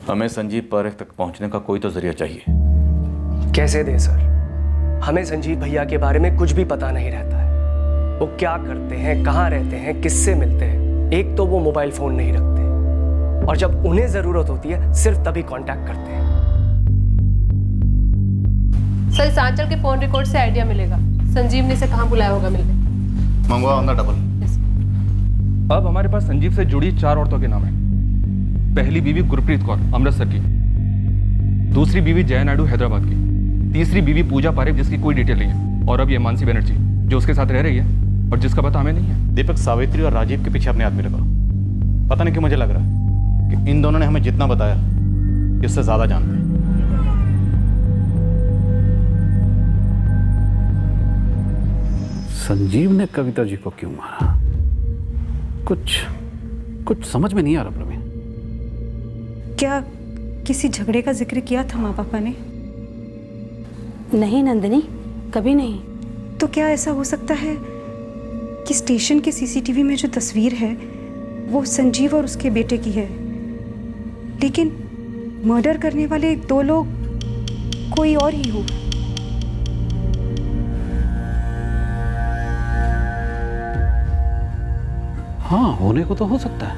हमें संजीव पारेख तक पहुंचने का कोई तो जरिया चाहिए। कैसे दें सर? हमें संजीव भैया के बारे में कुछ भी पता नहीं रहता है। वो क्या करते हैं, कहाँ रहते हैं, किससे मिलते हैं। एक तो वो मोबाइल फोन नहीं रखते और जब उन्हें जरूरत होती है सिर्फ तभी कांटेक्ट करते हैं। सर, इस आंचल के फोन रिकॉर्ड से आइडिया मिलेगा संजीव ने इसे कहाँ बुलाया होगा मिलने। मंगवा ऑन द डबल। अब हमारे पास संजीव से जुड़ी 4 औरतों के नाम हैं। पहली बीवी गुरप्रीत कौर अमृतसर की, दूसरी बीवी जया नायडू हैदराबाद की, तीसरी बीवी पूजा पारेख जिसकी कोई डिटेल नहीं है, और अब ये मानसी बनर्जी जो उसके साथ रह रही है और जिसका पता हमें नहीं है। दीपक, सावित्री और राजीव के पीछे अपने आदमी लगा। पता नहीं क्यों मुझे लग रहा है कि इन दोनों ने हमें जितना बताया इससे ज्यादा जानते हैं। संजीव ने कविता जी को क्यों मारा? कुछ समझ में नहीं आ रहा प्रवीण। क्या किसी झगड़े का जिक्र किया था माँ पापा ने? नहीं नंदिनी, कभी नहीं। तो क्या ऐसा हो सकता है कि स्टेशन के सीसीटीवी में जो तस्वीर है वो संजीव और उसके बेटे की है, लेकिन मर्डर करने वाले 2 लोग कोई और ही हो? हाँ, होने को तो हो सकता है,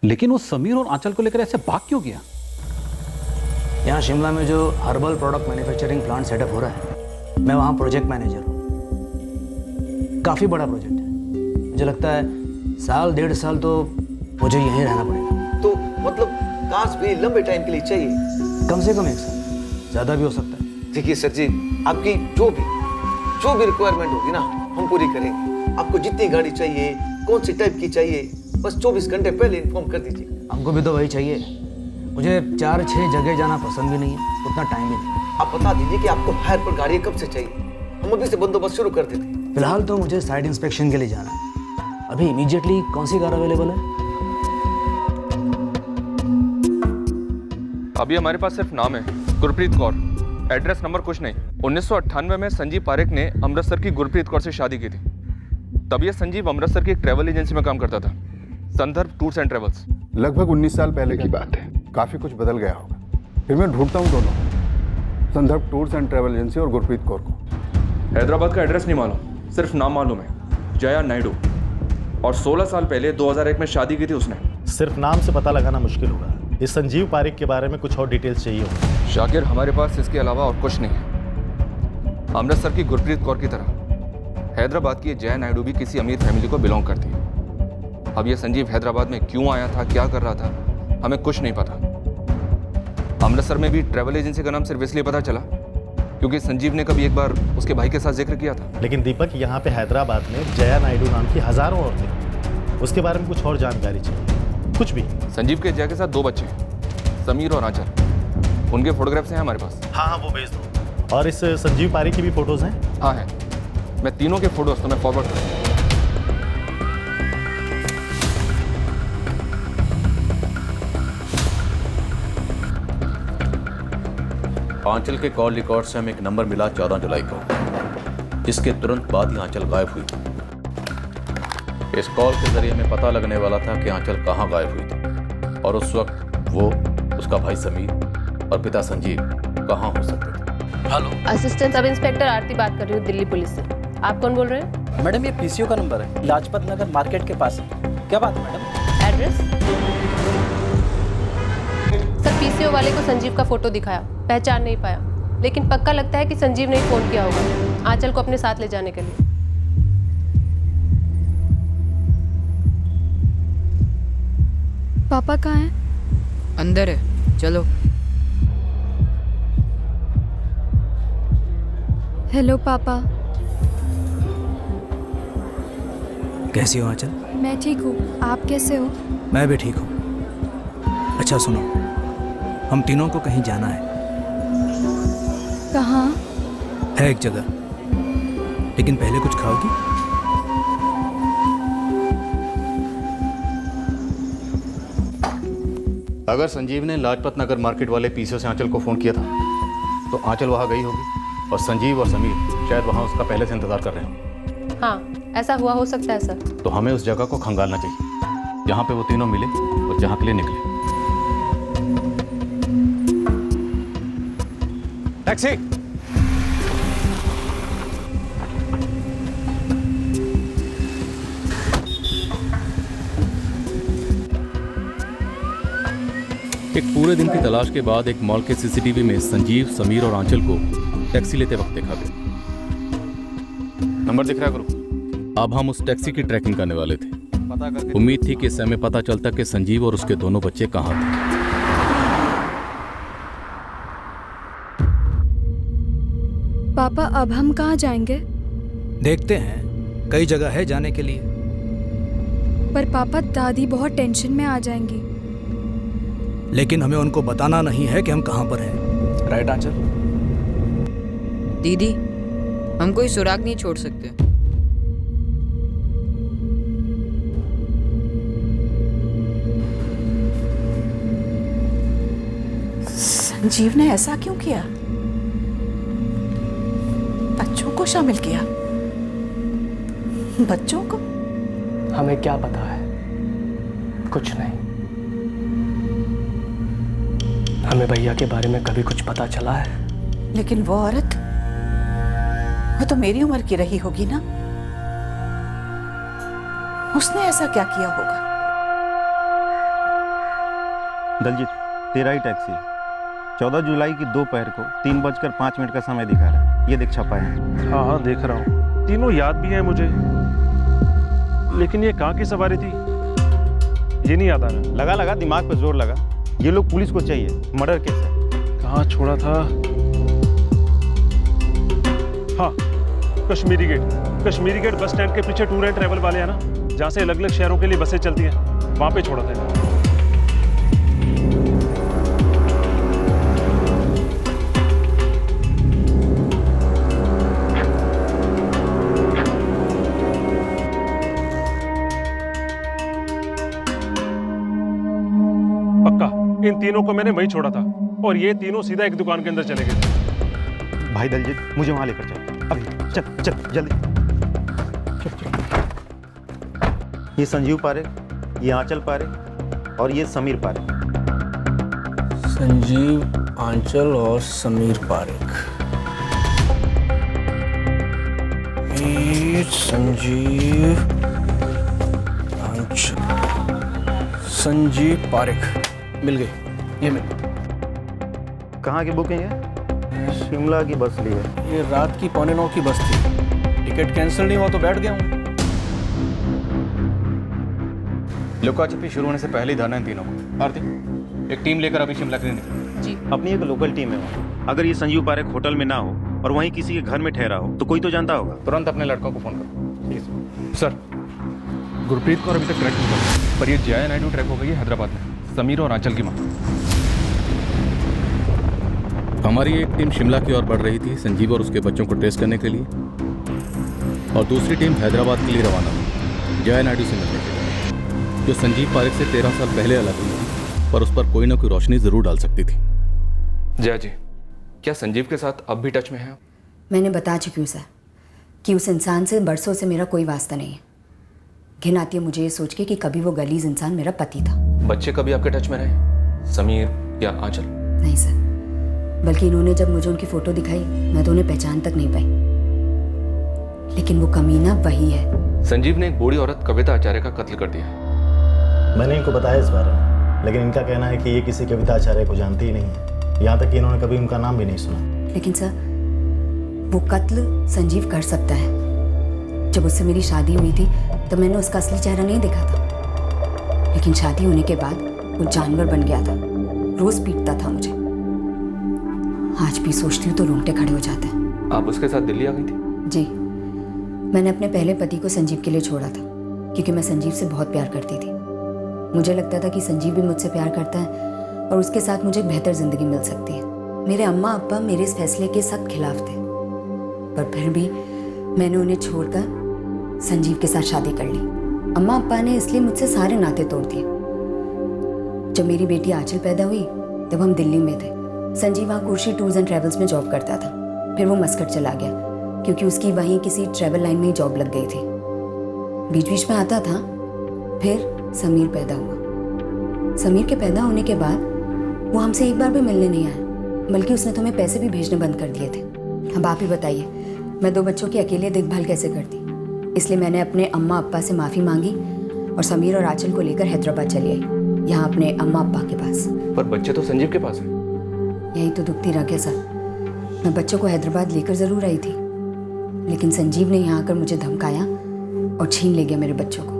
लेकिन वो समीर और आंचल को लेकर ऐसे भाग क्यों गया? यहाँ शिमला में जो herbal product manufacturing plant setup हो रहा है, मैं वहाँ प्रोजेक्ट मैनेजर हूँ। काफ़ी बड़ा प्रोजेक्ट है। मुझे लगता है 1.5 साल तो मुझे यहीं रहना पड़ेगा। तो मतलब काश भी लंबे टाइम के लिए चाहिए? कम से कम 1 साल, ज़्यादा भी हो सकता है। देखिए सर जी, आपकी जो भी रिक्वायरमेंट होगी ना, हम पूरी करेंगे। आपको जितनी गाड़ी चाहिए, कौन सी टाइप की चाहिए, बस 24 घंटे पहले इन्फॉर्म कर दीजिए। हमको भी तो वही चाहिए। मुझे 4-6 जगह जाना पसंद भी नहीं है, उतना टाइम भी नहीं। आप बता दीजिए कि आपको हायर पर गाड़ी कब से चाहिए, हम अभी से बंदोबस्त शुरू कर देते। फिलहाल तो मुझे साइट इंस्पेक्शन के लिए जाना है। अभी इमीडिएटली कौन सी कार अवेलेबल है? अभी हमारे पास सिर्फ नाम है, गुरप्रीत कौर। एड्रेस नंबर कुछ नहीं। 1998 में संजीव पारेख ने अमृतसर की गुरप्रीत कौर से शादी की थी। तब ये संजीव अमृतसर की एक ट्रैवल एजेंसी में काम करता था, संदर्भ टूर्स एंड ट्रेवल्स। लगभग 19 साल पहले की बात है। काफ़ी कुछ बदल गया होगा। फिर मैं ढूंढता हूँ दोनों, संदर्भ टूर्स एंड ट्रेवल एजेंसी और गुरप्रीत कौर को। हैदराबाद का एड्रेस नहीं मालूम, सिर्फ नाम मालूम है, जया नायडू। और 16 साल पहले 2001 में शादी की थी उसने। सिर्फ नाम से पता लगाना मुश्किल होगा। इस संजीव पारेख के बारे में कुछ और डिटेल्स चाहिए होगा। शाकिर, हमारे पास इसके अलावा और कुछ नहीं है। अमृतसर की गुरप्रीत कौर की तरह हैदराबाद की जया नायडू भी किसी अमीर फैमिली को बिलोंग करती है। अब ये संजीव हैदराबाद में क्यों आया था, क्या कर रहा था, हमें कुछ नहीं पता। अमृतसर में भी ट्रैवल एजेंसी का नाम सिर्फ इसलिए पता चला क्योंकि संजीव ने कभी एक बार उसके भाई के साथ जिक्र किया था। लेकिन दीपक, यहाँ पे हैदराबाद में जया नायडू नाम की हजारों औरतें, उसके बारे में कुछ और जानकारी चाहिए, कुछ भी। संजीव के जया के साथ 2 बच्चे हैं, समीर और आंचल। उनके फोटोग्राफ्स हैं हमारे पास। हाँ, वो भेज दो। और इस संजीव पारेख की भी फोटोज हैं? हाँ है, मैं तीनों के फोटोज तो मैं फॉरवर्ड करूँ। आंचल के कॉल रिकॉर्ड से हमें एक नंबर मिला 14 जुलाई को। इसके तुरंत बाद ही आंचल गायब हुई थी। इस कॉल के जरिए हमें पता लगने वाला था कि आंचल कहाँ गायब हुई थी और उस वक्त वो, उसका भाई समीर और पिता संजीव कहाँ हो सकते थे। हेलो, असिस्टेंट सब इंस्पेक्टर आरती बात कर रही हूँ दिल्ली पुलिस से। आप कौन बोल रहे हैं? मैडम ये पीसीओ का नंबर है, लाजपत नगर मार्केट के पास है। क्या बात है मैडम? एड्रेस? सर, पीसीओ वाले को संजीव का फोटो दिखाया, पहचान नहीं पाया, लेकिन पक्का लगता है कि संजीव ने ही फोन किया होगा आंचल को अपने साथ ले जाने के लिए। पापा कहाँ हैं? अंदर है, चलो। हेलो पापा। कैसी हो आंचल? मैं ठीक हूँ, आप कैसे हो? मैं भी ठीक हूँ। अच्छा सुनो, हम तीनों को कहीं जाना है। कहाँ? है एक जगह, लेकिन पहले कुछ खाओगी? अगर संजीव ने लाजपत नगर मार्केट वाले पीसीओ से आंचल को फोन किया था तो आंचल वहां गई होगी और संजीव और समीर शायद वहां उसका पहले से इंतजार कर रहे हो। हाँ, ऐसा हुआ हो सकता है सर। तो हमें उस जगह को खंगालना चाहिए जहां पे वो तीनों मिले और जहां के लिए निकले। टैक्सी। एक पूरे दिन की तलाश के बाद एक मॉल के सीसीटीवी में संजीव, समीर और आंचल को टैक्सी लेते वक्त देखा गया। नंबर दिख रहा है गुरु। अब हम उस टैक्सी की ट्रैकिंग करने वाले थे। पता करके उम्मीद थी कि इससे हमें पता चलता कि संजीव और उसके दोनों बच्चे कहाँ थे। पापा अब हम कहाँ जाएंगे? देखते हैं, कई जगह है जाने के लिए। पर पापा दादी बहुत टेंशन में आ जाएंगी। लेकिन हमें उनको बताना नहीं है कि हम कहाँ पर हैं। राइट आंचल? दीदी, हम कोई सुराग नहीं छोड़ सकते। संजीव ने ऐसा क्यों किया? बच्चों को शामिल किया? बच्चों को? हमें क्या पता है? कुछ नहीं। हमें भैया के बारे में कभी कुछ पता चला है? लेकिन वो औरत, वो तो मेरी उम्र की रही होगी ना? उसने ऐसा क्या किया होगा? दलजीत, तेरा ही टैक्सी है। 14 जुलाई की दोपहर को 3:05 का समय दिखा रहा है। ये देख छपा है। हाँ हाँ देख रहा हूँ, तीनों याद भी है मुझे, लेकिन ये कहाँ की सवारी थी ये नहीं याद आ रहा। लगा लगा, दिमाग पे जोर लगा। ये लोग पुलिस को चाहिए, मर्डर केस है। कहाँ छोड़ा था? हाँ, कश्मीरी गेट बस स्टैंड के पीछे टूर एंड ट्रैवल वाले हैं ना, जहाँ से अलग अलग शहरों के लिए बसें चलती हैं, वहाँ पे छोड़ा था। इन तीनों को मैंने वहीं छोड़ा था और ये तीनों सीधा एक दुकान के अंदर चले गए। भाई दलजीत, मुझे वहां लेकर चल अभी। चल चल जल्दी चल। ये संजीव पारेख, ये आंचल पारेख और ये समीर पारेख। संजीव, आंचल और समीर पारेख। संजीव, आंचल, संजीव पारेख मिल गई। ये मिल। कहाँ की बुकिंग है? शिमला की बस ली है। ये रात की 8:45 की बस थी। टिकट कैंसिल नहीं हुआ तो बैठ गया हूँ। लुका-छिपी शुरू होने से पहले ही धरना है तीनों को। आरती, एक टीम लेकर अभी शिमला के लिए निकल। जी। अपनी एक लोकल टीम है वहाँ। अगर ये संजीव पारेख होटल में ना हो और वहीं किसी के घर में ठहरा हो तो कोई तो जानता होगा। तुरंत अपने लड़कों को फोन करो। सर, गुरप्रीत को अभी तक ट्रैक नहीं कर, पर ये जया नायडू ट्रैक हो गई है हैदराबाद में, समीर और आंचल की मां। हमारी एक टीम शिमला की ओर बढ़ रही थी संजीव और उसके बच्चों को ट्रेस करने के लिए, और दूसरी टीम हैदराबाद के लिए रवाना हुई जया नायडू से मिलने के लिए, जो संजीव पारेख से 13 साल पहले अलग हुई थी, पर उस पर कोई ना कोई रोशनी जरूर डाल सकती थी। जया जी, क्या संजीव के साथ अब भी टच में है? मैंने बता चुकी हूँ सर कि उस इंसान से बरसों से मेरा कोई वास्ता नहीं है। घिन आती है मुझे ये सोच के कि कभी वो गलीज इंसान मेरा पति था। बच्चे कभी आपके टच में रहे? समीर या आंचल? नहीं सर, बल्कि इन्होंने जब मुझे उनकी फोटो दिखाई मैं तो उन्हें पहचान तक नहीं पाई। लेकिन वो कमीना वही है। संजीव ने एक बूढ़ी औरत कविता आचार्य का कत्ल कर दिया। मैंने इनको बताया इस बारे में, लेकिन इनका कहना है कि ये किसी कविता आचार्य को जानती ही नहीं है, यहाँ तक कि इन्होंने कभी उनका नाम भी नहीं सुना। लेकिन सर, वो कत्ल संजीव कर सकता है। जब उससे मेरी शादी हुई थी तो मैंने उसका असली चेहरा नहीं देखा था, लेकिन शादी होने के बाद वो जानवर बन गया था, रोज पीटता था मुझे। आज भी सोचती हूँ तो रोंगटे खड़े हो जाते हैं। आप उसके साथ दिल्ली आ गई थी? जी, मैंने अपने पहले पति को संजीव के लिए छोड़ा था, क्योंकि मैं संजीव से बहुत प्यार करती थी। मुझे लगता था कि संजीव भी मुझसे प्यार करता है और उसके साथ मुझे बेहतर जिंदगी मिल सकती है। मेरे अम्मा अब्बा मेरे इस फैसले के सख्त खिलाफ थे, पर फिर भी मैंने उन्हें छोड़कर संजीव के साथ शादी कर ली। अम्मा अब्बा ने इसलिए मुझसे सारे नाते तोड़ दिए। जब मेरी बेटी आंचल पैदा हुई तब हम दिल्ली में थे। संजीव वहाँ कुर्शी टूर्स एंड ट्रैवल्स में जॉब करता था। फिर वो मस्कट चला गया, क्योंकि उसकी वहीं किसी ट्रैवल लाइन में ही जॉब लग गई थी। बीच बीच में आता था। फिर समीर पैदा हुआ। समीर के पैदा होने के बाद वो हमसे एक बार भी मिलने नहीं आया। बल्कि उसने तुम्हें पैसे भी भेजने बंद कर दिए थे। अब आप ही बताइए, मैं 2 बच्चों की अकेले देखभाल कैसे करती? इसलिए मैंने अपने अम्मा अप्पा से माफ़ी मांगी और समीर और आंचल को लेकर हैदराबाद चली आई, यहाँ अपने अम्मा अप्पा के पास। पर बच्चे तो संजीव के पास हैं। यही तो दुखती रह गया सर। मैं बच्चों को हैदराबाद लेकर ज़रूर आई थी, लेकिन संजीव ने यहाँ आकर मुझे धमकाया और छीन ले गया मेरे बच्चों को।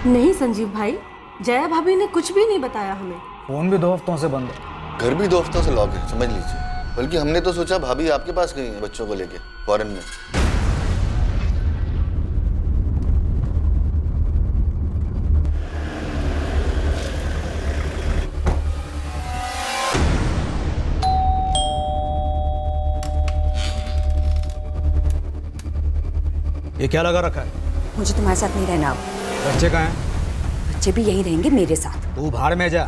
नहीं संजीव भाई, जया भाभी ने कुछ भी नहीं बताया हमें। फोन भी 2 हफ्तों से बंद है। घर भी 2 हफ्तों से लॉक है, समझ लीजिए। बल्कि हमने तो सोचा भाभी आपके पास गई है बच्चों को लेके फॉरेन में। ये क्या लगा रखा है? मुझे तुम्हारे साथ नहीं रहना अब। बच्चे कहाँ हैं? बच्चे भी यहीं रहेंगे मेरे साथ। तू बाहर में जा,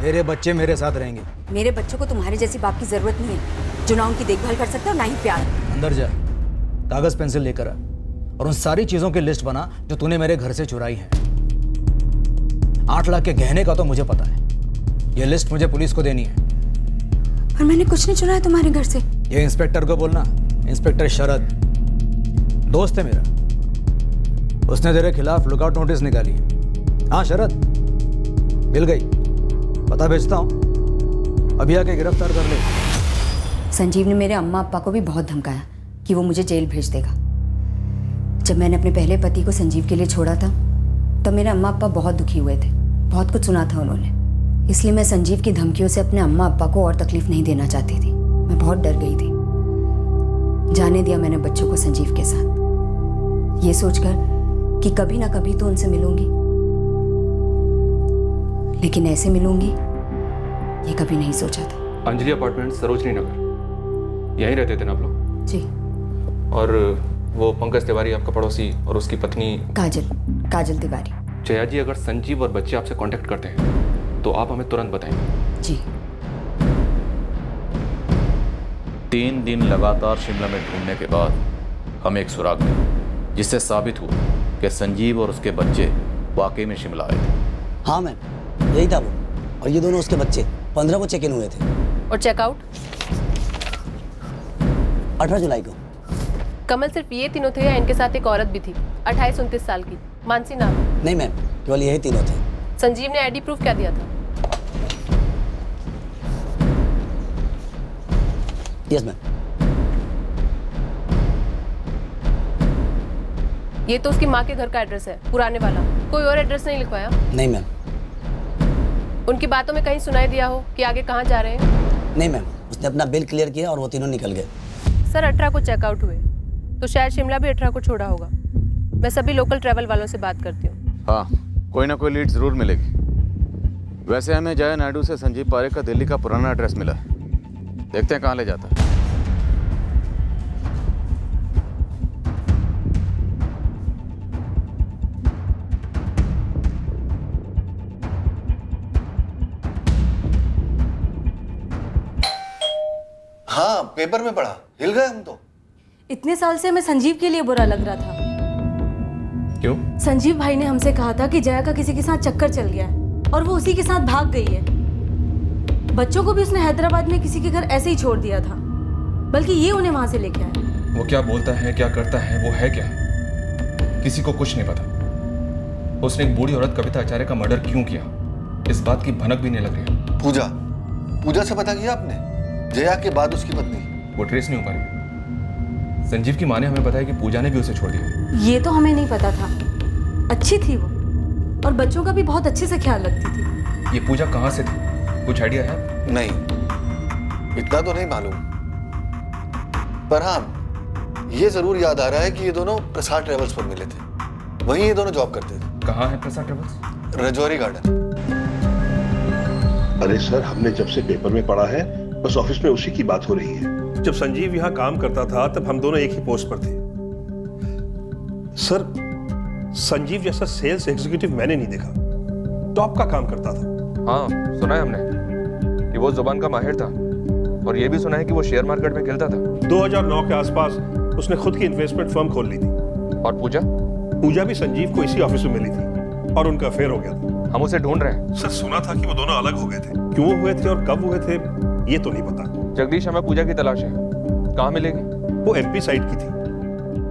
मेरे बच्चे मेरे साथ रहेंगे। मेरे बच्चों को तुम्हारे जैसी बाप की जरूरत नहीं है, जो ना उनकी देखभाल कर सकता और ना ही प्यार। अंदर जा, कागज पेंसिल लेकर आ और उन सारी चीजों की लिस्ट बना जो तूने मेरे घर से चुराई है। 8 लाख के गहने का तो मुझे पता है, ये लिस्ट मुझे पुलिस को देनी है। पर मैंने कुछ नहीं चुराया तुम्हारे घर से। ये इंस्पेक्टर को बोलना, इंस्पेक्टर शरद दोस्त है मेरा, उसने तेरे खिलाफ लुकआउट नोटिस निकाली है। हाँ शरद, मिल गई, पता भेजता हूँ, अभी आके गिरफ्तार कर ले। संजीव ने मेरे अम्मा अप्पा को भी बहुत धमकाया कि वो मुझे जेल भेज देगा। जब मैंने अपने पहले पति को संजीव के लिए छोड़ा था तब मेरे अम्मा अप्पा बहुत दुखी हुए थे, बहुत कुछ सुना था उन्होंने। इसलिए मैं संजीव की धमकियों से अपने अम्मा अप्पा को और तकलीफ नहीं देना चाहती थी। मैं बहुत डर गई थी। जाने दिया मैंने बच्चों को संजीव के साथ, ये सोचकर कि कभी ना कभी तो उनसे मिलूंगी, लेकिन ऐसे मिलूंगी ये कभी नहीं सोचा था। अंजलि अपार्टमेंट, सरोजनी नगर, यहीं रहते थे ना आप लोग? जी। और वो पंकज तिवारी आपका पड़ोसी और उसकी पत्नी काजल तिवारी। जया जी, अगर संजीव और बच्चे आपसे कांटेक्ट करते हैं तो आप हमें तुरंत बताएंगे। जी। 3 दिन लगातार शिमला में ढूंढने के बाद हमें एक सुराग मिला, जिससे साबित हुआ कि संजीव और उसके बच्चे वाकई में शिमला आए थे। हाँ मैम, यही था वो, और ये दोनों उसके बच्चे 15 को चेक इन हुए थे। और चेकआउट 18 जुलाई को। कमल सिर्फ ये तीनों थे या इनके साथ एक औरत भी थी, 28-29 साल की, मानसी नाम? नहीं मैम, केवल यही तीनों थे। संजीव ने आईडी प्रूफ क्या दिया था? Yes ma'am. ये तो उसकी माँ के घर का एड्रेस है, पुराने वाला। कोई और एड्रेस नहीं लिखवाया? नहीं मैम। उनकी बातों में कहीं सुनाई दिया हो कि आगे कहाँ जा रहे हैं? नहीं मैम, उसने अपना बिल क्लियर किया और वो तीनों निकल गए। सर 18 को चेकआउट हुए तो शायद शिमला भी 18 को छोड़ा होगा। मैं सभी लोकल ट्रैवल वालों से बात करती हूँ। हाँ, कोई ना कोई लीड जरूर मिलेगी। वैसे हमें जया नायडू से संजीव पारेख का दिल्ली का पुराना एड्रेस मिला है, देखते हैं कहाँ ले जाता है। हाँ, पेपर में पढ़ा, हिल गए हम तो। इतने साल से हमें संजीव के लिए बुरा लग रहा था। क्यों? संजीव भाई ने हमसे कहा था कि जया का किसी के साथ चक्कर चल गया है और वो उसी के साथ भाग गई है। बच्चों को भी उसने हैदराबाद में किसी के घर ऐसे ही छोड़ दिया था, बल्कि ये उन्हें वहां से लेके आया। वो क्या बोलता है, क्या करता है, वो है क्या, किसी को कुछ नहीं पता। उसने एक बूढ़ी औरत कविता आचार्य का मर्डर क्यों किया, इस बात की भनक भी नहीं लग रही। पूजा से पता किया आपने? जया के बाद उसकी पत्नी? वो ट्रेस नहीं हो पा रही। संजीव की माँ ने हमें बताया कि पूजा ने भी उसे छोड़ दिया। ये तो हमें नहीं पता था। अच्छी थी वो और बच्चों का भी बहुत अच्छे से ख्याल रखती थी। ये पूजा कहाँ से थी, कुछ आइडिया है? नहीं, इतना तो नहीं मालूम, पर हाँ ये जरूर याद आ रहा है कि ये दोनों प्रसाद ट्रेवल्स पर मिले थे। वहीं ये दोनों जॉब करते थे। कहाँ है प्रसाद ट्रेवल्स? रजौरी गार्डन। अरे सर, हमने जब से पेपर में पढ़ा है बस ऑफिस में उसी की बात हो रही है। जब संजीव यहाँ काम करता था तब हम दोनों एक ही पोस्ट पर थे। सर, संजीव जैसा सेल्स एग्जीक्यूटिव मैंने नहीं देखा, टॉप का काम करता था। हाँ, सुना है हमने कि वो जुबान का माहिर था, और ये भी सुना है कि वो शेयर मार्केट में खेलता था। 2009 के आसपास उसने खुद की इन्वेस्टमेंट फर्म खोल ली थी। और पूजा? पूजा भी संजीव को इसी ऑफिस में मिली थी और उनका अफेयर हो गया था। हम उसे ढूंढ रहे हैं। सर सुना था कि वो दोनों अलग हो गए थे, क्यों हुए थे और कब हुए थे ये तो नहीं पता। जगदीश, हमें पूजा की तलाश है, कहाँ मिलेगी? वो एमपी साइड की थी,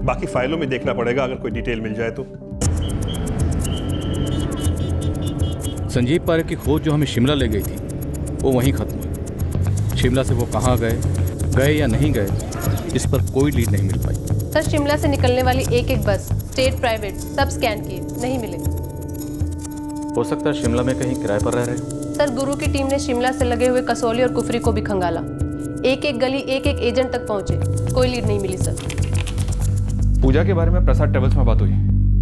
बाकी फाइलों में देखना पड़ेगा अगर कोई डिटेल मिल जाए तो। संजीव पारेख की खोज जो हमें शिमला ले गई थी वो वहीं खत्म हुई। शिमला से वो कहाँ गए या नहीं गए, इस पर कोई लीड नहीं मिल पाई। सर, शिमला से निकलने वाली एक एक बस, स्टेट, प्राइवेट, सब स्कैन किए, नहीं मिले। हो सकता है शिमला में कहीं किराए पर रह रहे हो। सर, गुरु की टीम ने शिमला से लगे हुए कसौली और कुफरी को भी खंगाला। एक एक गली, एक एक एजेंट तक पहुंचे, कोई लीड नहीं मिली सर। पूजा के बारे में प्रसाद ट्रेवल्स में बात हुई,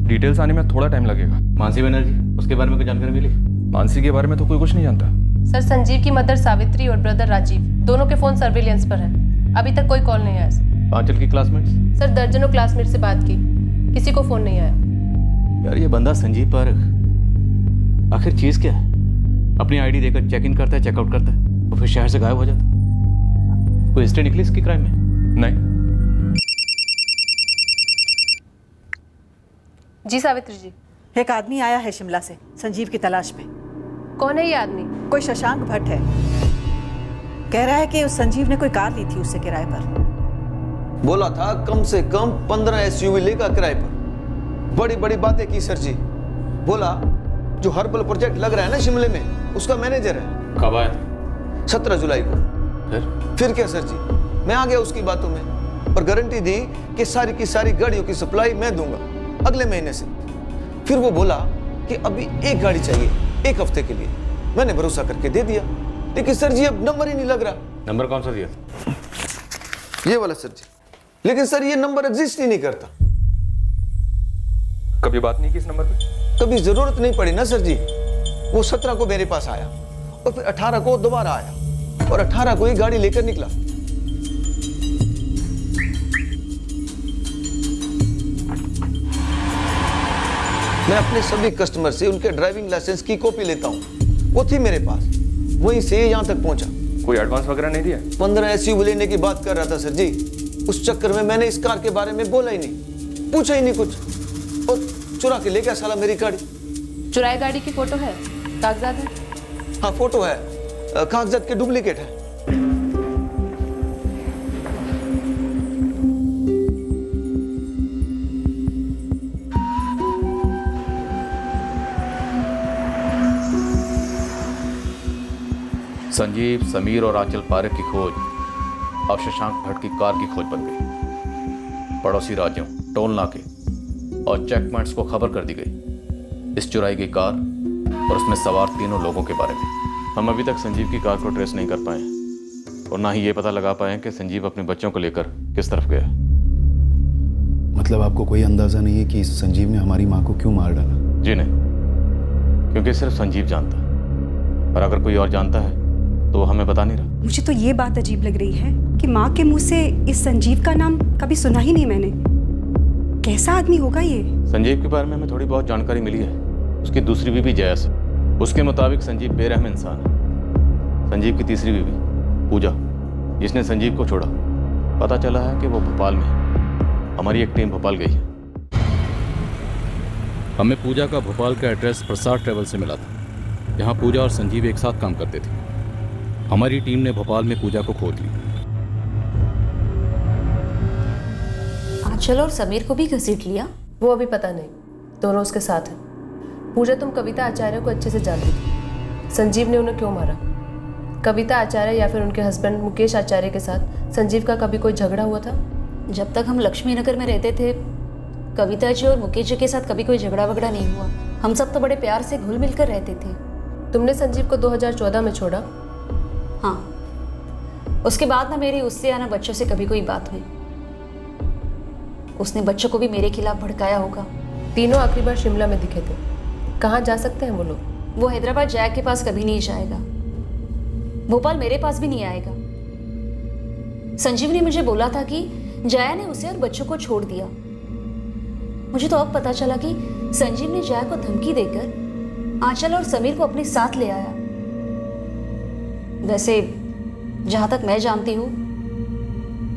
डिटेल्स आने में थोड़ा टाइम लगेगा। मानसी बनर्जी, उसके बारे में कोई जानकारी मिली? मानसी के बारे में तो कोई कुछ नहीं जानता। सर, संजीव की मदर सावित्री और ब्रदर राजीव दोनों के फोन सर्विलेंस पर हैं। अभी तक कोई कॉल नहीं आया सर। आंचल की क्लासमेट्स? सर, दर्जनों क्लासमेट से बात की, किसी को फोन नहीं आया। यार ये बंदा संजीव पारेख आखिर चीज क्या है? अपनी आईडी देकर चेक इन करता है, चेकआउट करता है और फिर शहर से गायब हो जाता है। कोई हिस्ट्री निकली इसकी क्राइम में? नहीं। जी सावित्री जी। एक आदमी आया है शिमला से संजीव की तलाश में। कौन है ये आदमी? कोई शशांक भट्ट है। कह रहा है कि उस संजीव ने कोई कार ली थी उससे किराए पर। बोला था कम से कम 15 एसयूवी लेगा किराए पर। बड़ी बड़ी बातें की सर जी। बोला जो हर्बल प्रोजेक्ट लग रहा है ना शिमले में, उसका मैनेजर है। कब आया? 17 जुलाई को। फिर क्या सर जी, मैं आ गया उसकी बातों में और गारंटी दी कि सारी की सारी गाड़ियों की सप्लाई मैं दूंगा अगले महीने से। फिर वो बोला कि अभी एक गाड़ी चाहिए, एक हफ्ते के लिए। मैंने भरोसा करके दे दिया, लेकिन सर जी अब नंबर ही नहीं लग रहा। नंबर कौन सा दिया? ये वाला सर जी। लेकिन सर ये नंबर एग्जिस्ट ही नहीं करता। कभी बात नहीं की इस नंबर पे? कभी जरूरत नहीं पड़ी ना सर जी। वो 17 को मेरे पास आया और फिर 18 को दोबारा आया और 18 को ही गाड़ी लेकर निकला। मैं अपने सभी कस्टमर से उनके ड्राइविंग लाइसेंस की कॉपी लेता हूँ, वो थी मेरे पास, वहीं से यहाँ तक पहुंचा। कोई एडवांस वगैरह नहीं दिया? 15 एसयूवी लेने की बात कर रहा था सर जी। उस चक्कर में मैंने इस कार के बारे में बोला ही नहीं, पूछा ही नहीं कुछ और चुरा के ले गया साला मेरी गाड़ी। चुराई गाड़ी की फोटो है, कागजात है? हाँ फोटो है, कागजात के डुप्लीकेट है। संजीव, समीर और आंचल पारेख की खोज अब शशांक भट्ट की कार की खोज बन गई। पड़ोसी राज्यों, टोल नाके और चेक पॉइंट्स को खबर कर दी गई इस चुराई गई कार और उसमें सवार तीनों लोगों के बारे में। हम अभी तक संजीव की कार को ट्रेस नहीं कर पाए और ना ही ये पता लगा पाए कि संजीव अपने बच्चों को लेकर किस तरफ गया। मतलब आपको कोई अंदाजा नहीं है कि संजीव ने हमारी माँ को क्यों मार डाला? जी नहीं, क्योंकि सिर्फ संजीव जानता है और अगर कोई और जानता है तो वो हमें बता नहीं रहा। मुझे तो ये बात अजीब लग रही है कि माँ के मुंह से इस संजीव का नाम कभी सुना ही नहीं मैंने। कैसा आदमी होगा ये? संजीव के बारे में हमें थोड़ी बहुत जानकारी मिली है। उसकी दूसरी बीवी जया से, उसके मुताबिक संजीव बेरहम इंसान है। संजीव की तीसरी बीवी पूजा, जिसने संजीव को छोड़ा, पता चला है कि वो भोपाल में है। हमारी एक टीम भोपाल गई है। हमें पूजा का भोपाल का एड्रेस प्रसाद ट्रेवल से मिला था, जहाँ पूजा और संजीव एक साथ काम करते थे। हमारी टीम ने भोपाल में पूजा को खोज ली। आंचल और समीर को भी घसीट लिया? वो अभी पता नहीं, दोनों उसके साथ हैं। पूजा तुम कविता आचार्य को अच्छे से जानती थी। संजीव ने उन्हें क्यों मारा? कविता आचार्य या फिर उनके हस्बैंड मुकेश आचार्य के साथ संजीव का कभी कोई झगड़ा हुआ था? जब तक हम लक्ष्मी नगर में रहते थे, कविता जी और मुकेश जी के साथ कभी कोई झगड़ा वगड़ा नहीं हुआ। हम सब तो बड़े प्यार से घुल मिल कर रहते थे। तुमने संजीव को 2014 में छोड़ा? हाँ, उसके बाद ना मेरी उससे या ना बच्चों से कभी कोई बात हुई। उसने बच्चों को भी मेरे खिलाफ भड़काया होगा। तीनों आखिरी बार शिमला में दिखे थे। कहाँ जा सकते हैं वो लोग? वो हैदराबाद जया के पास कभी नहीं जाएगा, भोपाल मेरे पास भी नहीं आएगा। संजीव ने मुझे बोला था कि जया ने उसे और बच्चों को छोड़ दिया। मुझे तो अब पता चला कि संजीव ने जया को धमकी देकर आंचल और समीर को अपने साथ ले आया। वैसे जहां तक मैं जानती हूँ,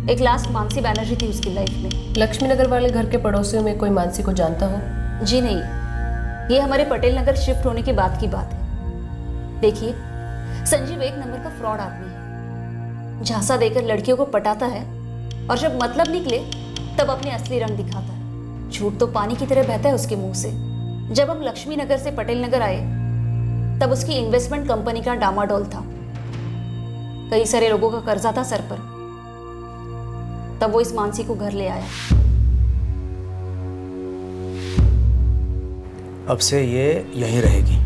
एक लास्ट मानसी बैनर्जी थी उसकी लाइफ में। लक्ष्मी नगर वाले घर के पड़ोसियों में कोई मानसी को जानता हो? जी नहीं, ये हमारे पटेल नगर शिफ्ट होने के बाद की बात है। देखिए, संजीव एक नंबर का फ्रॉड आदमी है। झांसा देकर लड़कियों को पटाता है और जब मतलब निकले तब अपने असली रंग दिखाता है। झूठ तो पानी की तरह बहता है उसके मुंह से। जब हम लक्ष्मी नगर से पटेल नगर आए तब उसकी इन्वेस्टमेंट कंपनी का डामाडोल था। कई सारे लोगों का कर्जा था सर पर। तब वो इस मानसी को घर ले आया। अब से ये यहीं रहेगी।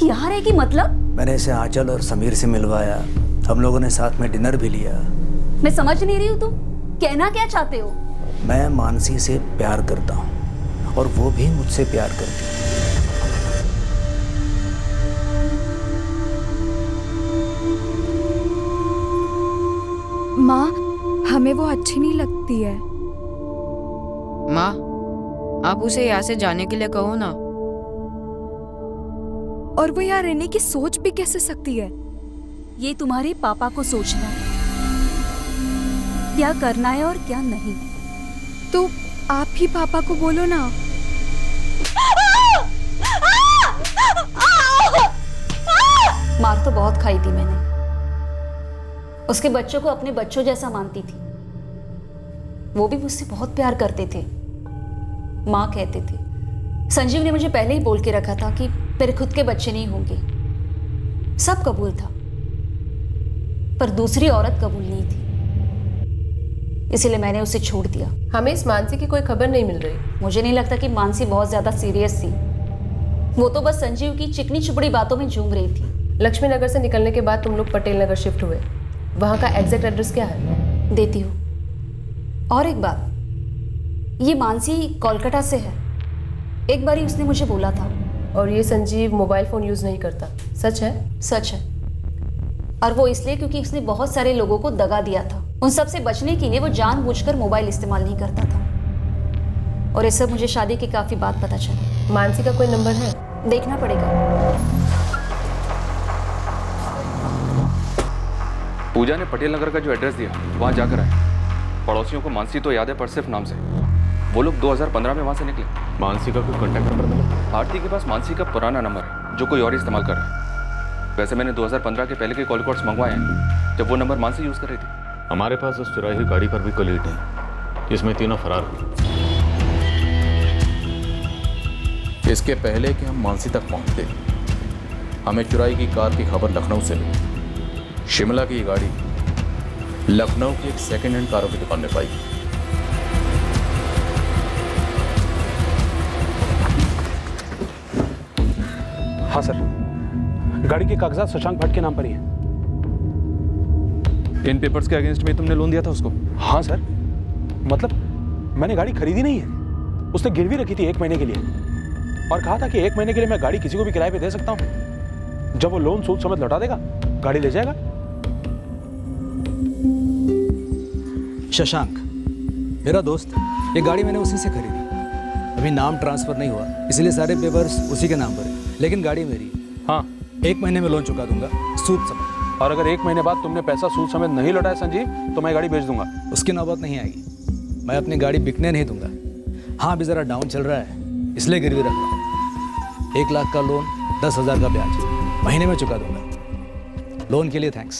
यहाँ रहेगी मतलब? मैंने इसे आंचल और समीर से मिलवाया, हम लोगों ने साथ में डिनर भी लिया। मैं समझ नहीं रही हूँ, तुम कहना क्या चाहते हो? मैं मानसी से प्यार करता हूँ और वो भी मुझसे प्यार करती है। माँ, हमें वो अच्छी नहीं लगती है। माँ, आप उसे यहाँ से जाने के लिए कहो ना। और वो यहाँ रहने की सोच भी कैसे सकती है? ये तुम्हारे पापा को सोचना है, क्या करना है और क्या नहीं। तो आप ही पापा को बोलो ना। मार तो बहुत खाई थी मैंने। उसके बच्चों को अपने बच्चों जैसा मानती थी। वो भी मुझसे बहुत प्यार करते थे। माँ कहते थे। संजीव ने मुझे पहले ही बोल के रखा था कि तेरे खुद के बच्चे नहीं होंगे। सब कबूल था, पर दूसरी औरत कबूल नहीं थी, इसलिए मैंने उसे छोड़ दिया। हमें इस मानसी की कोई खबर नहीं मिल रही। मुझे नहीं लगता कि मानसी बहुत ज्यादा सीरियस थी। वो तो बस संजीव की चिकनी चुपड़ी बातों में झूम रही थी। लक्ष्मी नगर से निकलने के बाद तुम लोग पटेल नगर शिफ्ट हुए। वहाँ का एग्जैक्ट एड्रेस क्या है? देती हूँ। और एक बात, ये मानसी कोलकाता से है। एक बारी उसने मुझे बोला था। और ये संजीव मोबाइल फ़ोन यूज़ नहीं करता, सच है? सच है। और वो इसलिए क्योंकि उसने बहुत सारे लोगों को दगा दिया था। उन सब से बचने के लिए वो जानबूझकर मोबाइल इस्तेमाल नहीं करता था। और ये सब मुझे शादी के काफ़ी बाद पता चला। मानसी का कोई नंबर है? देखना पड़ेगा। पूजा ने पटेल नगर का जो एड्रेस दिया वहाँ जाकर आए। पड़ोसियों को मानसी तो याद है, पर सिर्फ नाम से। वो लोग 2015 में वहाँ से निकले। मानसी का कोई कॉन्टैक्ट नंबर मिला? आरती के पास मानसी का पुराना नंबर है जो कोई और इस्तेमाल कर रहा है। वैसे मैंने 2015 के पहले के कॉल रिकॉर्ड्स मंगवाए हैं जब वो नंबर मानसी यूज़ कर रही थी। हमारे पास उस चुराई हुई गाड़ी पर भी कोई लीड नहीं, जिसमें तीनों फरार हुए। इसके पहले कि हम मानसी तक पहुंचते, हमें चुराई की कार की खबर लखनऊ से मिली। शिमला की गाड़ी लखनऊ की एक सेकेंड हैंड कारों की दुकान में पाई। हाँ सर, गाड़ी के कागजात शशांक भट्ट के नाम पर ही है। इन पेपर्स के अगेंस्ट में तुमने लोन दिया था उसको? हाँ सर, मतलब मैंने गाड़ी खरीदी नहीं है, उसने गिरवी रखी थी 1 महीने के लिए और कहा था कि 1 महीने के लिए मैं गाड़ी किसी को भी किराए पे दे सकता हूँ। जब वो लोन सूद समेत लौटा देगा, गाड़ी ले जाएगा। शशांक मेरा दोस्त, ये गाड़ी मैंने उसी से खरीदी। अभी नाम ट्रांसफर नहीं हुआ, इसलिए सारे पेपर्स उसी के नाम पर है, लेकिन गाड़ी मेरी। हाँ, 1 महीने में लोन चुका दूंगा, सूद समेत। और अगर 1 महीने बाद तुमने पैसा सूद समेत नहीं लौटाया संजीव, तो मैं गाड़ी बेच दूंगा। उसकी नौबत नहीं आएगी, मैं अपनी गाड़ी बिकने नहीं दूंगा। हाँ, अभी ज़रा डाउन चल रहा है, इसलिए गिरवी रख रहा हूँ। 1 लाख का लोन, 10,000 का ब्याज, महीने में चुका दूंगा। लोन के लिए थैंक्स।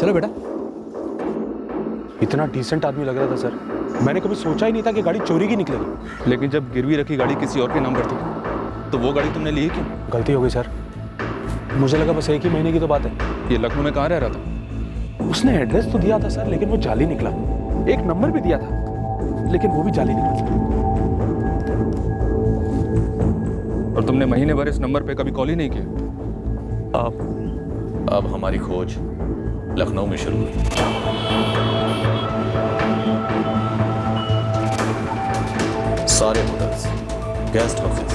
चलो बेटा। इतना डिसेंट आदमी लग रहा था सर, मैंने कभी सोचा ही नहीं था कि गाड़ी चोरी की निकलेगी। लेकिन जब गिरवी रखी गाड़ी किसी और के नाम पर थी, तो वो गाड़ी तुमने ली क्यों? गलती हो गई सर, मुझे लगा बस 1 ही महीने की तो बात है। ये लखनऊ में कहाँ रह रहा था? उसने एड्रेस तो दिया था सर, लेकिन वो जाली निकला। एक नंबर भी दिया था, लेकिन वो भी जाली निकला। और तुमने महीने भर इस नंबर पे कभी कॉल ही नहीं किया। अब हमारी खोज लखनऊ में शुरू हुई। सारे होटल्स, गेस्ट हाउसेस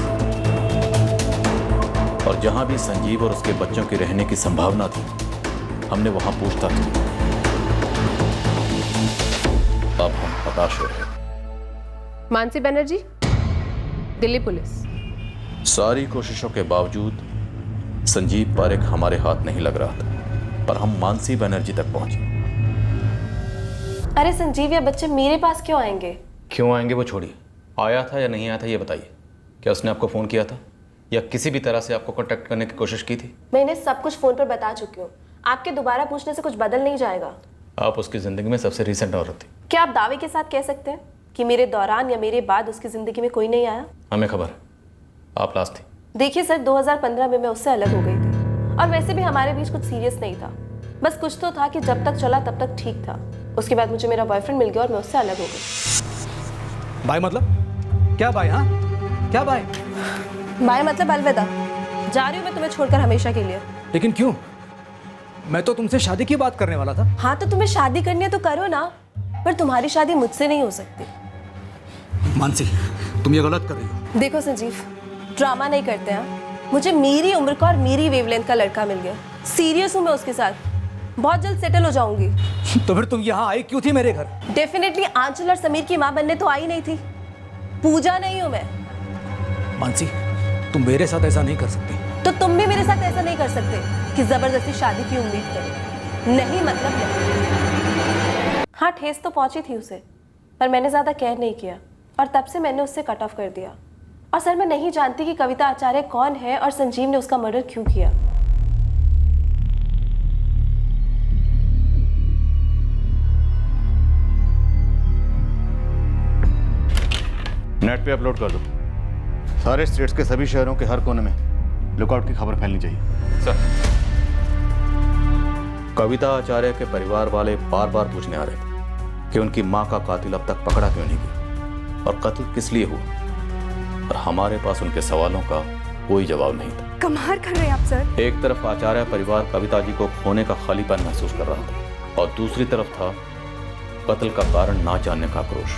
और जहां भी संजीव और उसके बच्चों के रहने की संभावना थी, हमने वहां पूछताछ की। अब हम हताश हो रहे। मानसी बनर्जी, दिल्ली पुलिस। सारी कोशिशों के बावजूद संजीव पारेख हमारे हाथ नहीं लग रहा था, पर हम मानसी बनर्जी तक पहुंचे। अरे संजीव, ये बच्चे मेरे पास क्यों आएंगे? क्यों आएंगे वो छोड़िए, आया था या नहीं आया था ये बताइए। क्या उसने आपको फ़ोन किया था या किसी भी तरह से आपको कांटेक्ट करने की कोशिश की थी? मैं इन्हें सब कुछ फ़ोन पर बता चुकी हूँ। आपके दोबारा पूछने से कुछ बदल नहीं जाएगा। आप उसकी ज़िंदगी में सबसे रीसेंट औरत थी। क्या आप दावे के साथ कह सकते हैं कि मेरे दौरान या मेरे बाद उसकी ज़िंदगी में कोई नहीं आया? हमें खबर है आप लास्ट थी। देखिए सर, 2015 में मैं उससे अलग हो गई थी और वैसे भी हमारे बीच कुछ सीरियस नहीं था। बस कुछ तो था कि जब तक चला तब तक ठीक था। उसके बाद मुझे मेरा बॉयफ्रेंड मिल गया और मैं उससे अलग हो गई। बाय मतलब क्या बाय? हाँ क्या बाय? बाय मतलब अलविदा। जा रही हूँ मैं तुम्हें छोड़कर हमेशा के लिए। लेकिन क्यों? मैं तो तुमसे शादी की बात करने वाला था। हाँ तो तुम्हें शादी करनी है तो करो ना, पर तुम्हारी शादी मुझसे नहीं हो सकती। मानसी, तुम ये गलत कर रही हो। देखो संजीव, ड्रामा नहीं करते हैं। मुझे मेरी उम्र का और मेरी वेवलेंथ का लड़का मिल गया। सीरियस हूँ मैं उसके साथ, बहुत जल्द सेटल हो जाऊंगी। तो फिर तुम यहाँ आई क्यों थी मेरे घर? डेफिनेटली आंचल और समीर की माँ बनने तो आई नहीं थी। पूजा नहीं हूँ मैं। मानसी, तुम मेरे साथ ऐसा नहीं कर सकती। तो तुम भी मेरे साथ ऐसा नहीं कर सकते कि जबरदस्ती शादी की उम्मीद करो। नहीं मतलब नहीं। हाँ, ठेस तो पहुंची थी उसे, पर मैंने ज्यादा केयर नहीं किया और तब से मैंने उससे कट ऑफ कर दिया। और सर, मैं नहीं जानती कि कविता आचार्य कौन है और संजीव ने उसका मर्डर क्यों किया। नेट पे अपलोड कर दो। सारे स्टेट्स के सभी शहरों के हर कोने में लुकआउट की खबर फैलनी चाहिए। सर, कविता आचार्य के परिवार वाले बार बार पूछने आ रहे थे कि उनकी मां का कातिल अब तक पकड़ा क्यों नहीं गया और कत्ल किस लिए हुआ, और हमारे पास उनके सवालों का कोई जवाब नहीं था। कमाल कर रहे हैं आप सर। एक तरफ आचार्य परिवार कविता जी को खोने का खालीपन महसूस कर रहा था और दूसरी तरफ था कत्ल का कारण ना जानने का आक्रोश।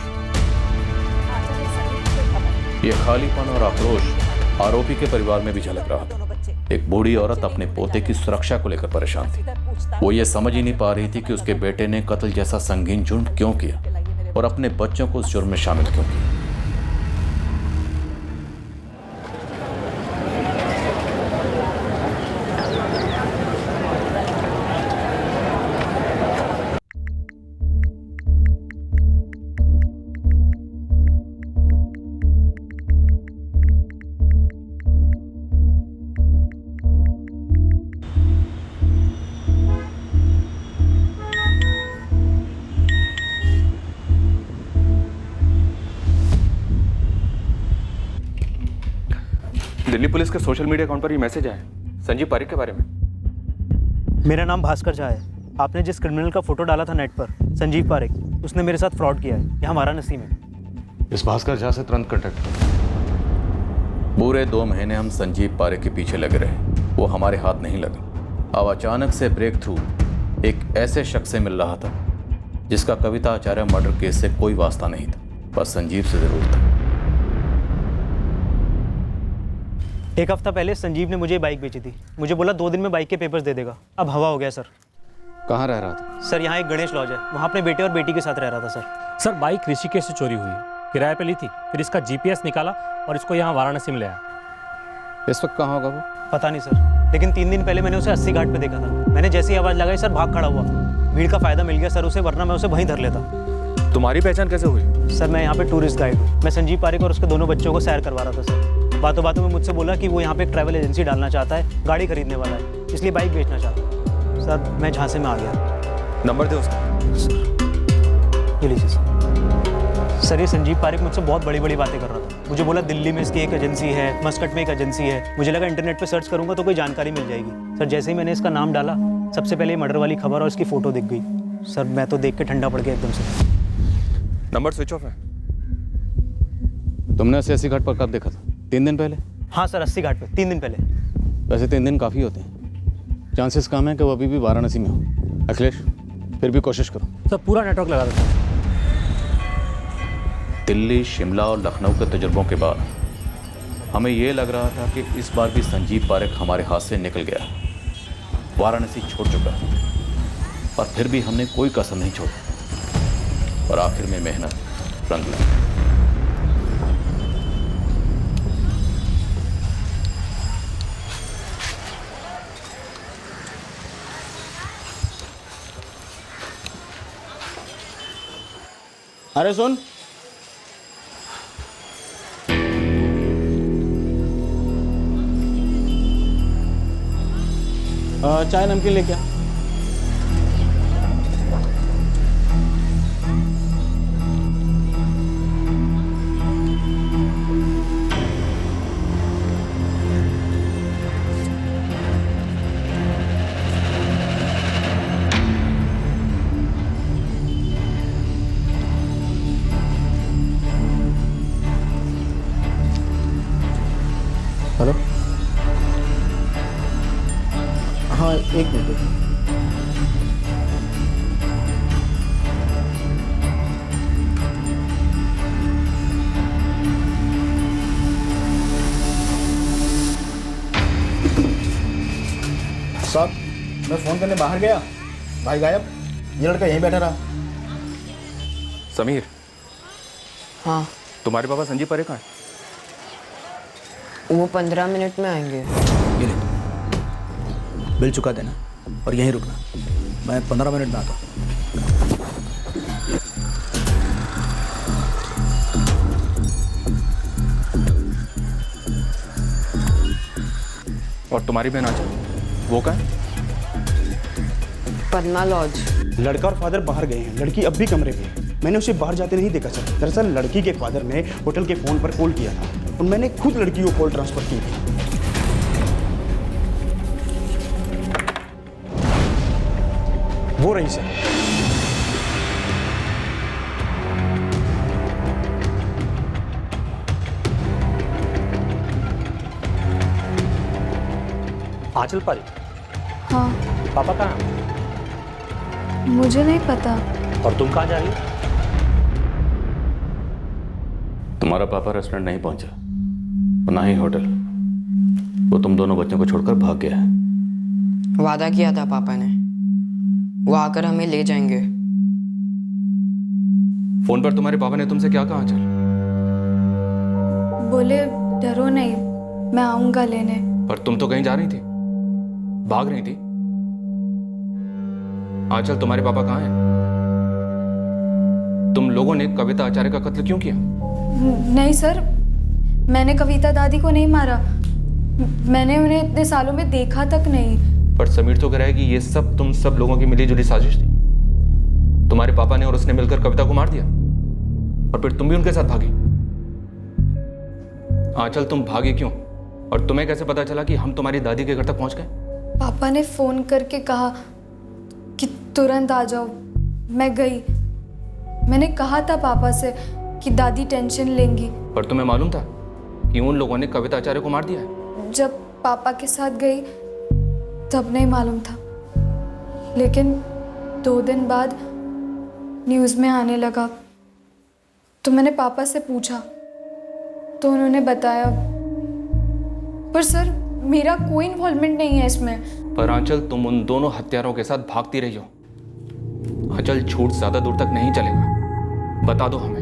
ये खालीपन और आक्रोश आरोपी के परिवार में भी झलक रहा था। एक बूढ़ी औरत अपने पोते की सुरक्षा को लेकर परेशान थी। वो ये समझ ही नहीं पा रही थी कि उसके बेटे ने कत्ल जैसा संगीन जुर्म क्यों किया और अपने बच्चों को उस जुर्म में शामिल क्यों किया। दिल्ली पुलिस के सोशल मीडिया अकाउंट पर ये मैसेज आया है संजीव पारेख के बारे में। मेरा नाम भास्कर झा है। आपने जिस क्रिमिनल का फोटो डाला था नेट पर, संजीव पारेख, उसने मेरे साथ फ्रॉड किया है। यहाँ वाराणसी में। इस भास्कर झा से तुरंत कांटेक्ट करो। पूरे 2 महीने हम संजीव पारेख के पीछे लगे रहे, वो हमारे हाथ नहीं लगा। अब अचानक से ब्रेक थ्रू एक ऐसे शख्स से मिल रहा था जिसका कविता आचार्य मर्डर केस से कोई वास्ता नहीं था, बस संजीव से जरूर था। एक हफ्ता पहले संजीव ने मुझे बाइक बेची थी। मुझे बोला 2 दिन में बाइक के पेपर्स दे देगा। अब हवा हो गया सर। कहाँ रह रहा था? सर यहाँ एक गणेश लॉज है, वहाँ अपने बेटे और बेटी के साथ रह रहा था सर। सर बाइक ऋषिकेश से चोरी हुई है, किराए पे ली थी, फिर इसका जीपीएस निकाला और इसको यहाँ वाराणसी में ले आया। इस वक्त कहाँ होगा वो? पता नहीं सर, लेकिन 3 दिन पहले मैंने उसे 80 घाट पे देखा था। मैंने जैसी आवाज़ लगाई सर भाग खड़ा हुआ। भीड़ का फायदा मिल गया सर उसे, वरना मैं उसे वहीं धर लेता। तुम्हारी पहचान कैसे हुई? सर मैं यहाँ पे टूरिस्ट गाइड हूँ। मैं संजीव पारेख और उसके दोनों बच्चों को सैर करवा रहा था सर। बातों बातों में मुझसे बोला कि वो यहाँ पे एक ट्रैवल एजेंसी डालना चाहता है, गाड़ी खरीदने वाला है, इसलिए बाइक बेचना चाहता है। सर मैं झांसे में आ गया। नंबर दे उसका। ये लीजिए सर। ये संजीव पारेख मुझसे बहुत बड़ी बड़ी बातें कर रहा था। मुझे बोला दिल्ली में इसकी एक एजेंसी है, मस्कट में एक एजेंसी है। मुझे लगा इंटरनेट पे सर्च करूंगा तो कोई जानकारी मिल जाएगी। सर जैसे ही मैंने इसका नाम डाला, सबसे पहले मर्डर वाली खबर और इसकी फ़ोटो दिख गई। सर मैं तो देख के ठंडा पड़ गया एकदम से। नंबर स्विच ऑफ है। तुमने उसे 80 घाट पर कब देखा था? 3 दिन पहले? हाँ सर 80 घाट पे 3 दिन पहले। वैसे 3 दिन काफ़ी होते हैं, चांसेस कम है कि वो अभी भी वाराणसी में हो। अखिलेश फिर भी कोशिश करो। सर पूरा नेटवर्क लगा दो। दिल्ली, शिमला और लखनऊ के तजुर्बों के बाद हमें ये लग रहा था कि इस बार भी संजीव पारेख हमारे हाथ से निकल गया, वाराणसी छोड़ चुका है, और फिर भी हमने कोई कसर नहीं छोड़ी और आखिर में मेहनत रंग लाई। अरे सुन, चाय नमकीन लेके आ। हेलो, हाँ एक मिनट। साहब, मैं फोन करने बाहर गया, भाई गायब, ये लड़का यहीं बैठा रहा। समीर, हाँ तुम्हारे पापा संजीव पारेख कहाँ हैं? वो 15 मिनट में आएंगे। ये ले, बिल चुका देना और यहीं रुकना। मैं 15 मिनट में आता हूँ। और तुम्हारी बहन आंचल, वो कहाँ है? पद्मा लॉज। लड़का और फादर बाहर गए हैं, लड़की अब भी कमरे में है। मैंने उसे बाहर जाते नहीं देखा सर। दरअसल लड़की के फादर ने होटल के फोन पर कॉल किया था और मैंने खुद लड़की को कॉल ट्रांसफर की थी। वो रही सर। आंचल पारेख, हाँ पापा कहाँ हैं? मुझे नहीं पता। और तुम कहाँ जा रही हो? तुम्हारा पापा रेस्टोरेंट नहीं पहुंचा, और ना ही होटल। वो तुम दोनों बच्चों को छोड़कर भाग गया है। वादा किया था पापा ने, वो आकर हमें ले जाएंगे। फोन पर तुम्हारे पापा ने तुमसे क्या कहा आंचल? बोले डरो नहीं, मैं आऊंगा लेने। पर तुम तो कहीं जा रही थी, भाग रही थी। आंचल, तुम्हारे पापा कहाँ हैं? तुम लोगों ने कविता आचार्य का कत्ल क्यों किया? नहीं सर, मैंने कविता दादी को नहीं मारा। मैंने उन्हें इतने सालों में देखा तक नहीं। पर समीर तो कह रहा है कि ये सब तुम सब लोगों की मिलीजुली साजिश थी। तुम्हारे पापा ने और उसने मिलकर कविता को मार दिया, और फिर तुम भी उनके साथ भागी। आंचल, तुम भागी क्यों? और तुम्हें कैसे पता चला कि हम तुम्हारी दादी के घर तक पहुंच गए? पापा ने फोन करके कहा कि तुरंत आ जाओ। मैं गई। मैंने कहा था पापा से कि दादी टेंशन लेंगी। पर तुम्हें मालूम था कि उन लोगों ने कविता आचार्य को मार दिया है? जब पापा के साथ गई तब नहीं मालूम था, लेकिन 2 दिन बाद न्यूज़ में आने लगा तो मैंने पापा से पूछा तो उन्होंने बताया। पर सर, मेरा कोई इन्वॉल्वमेंट नहीं है इसमें। पर आंचल, तुम उन दोनों हत्यारों के साथ भागती रही हो। आंचल, झूठ ज्यादा दूर तक नहीं चलेगा। बता दो हमें,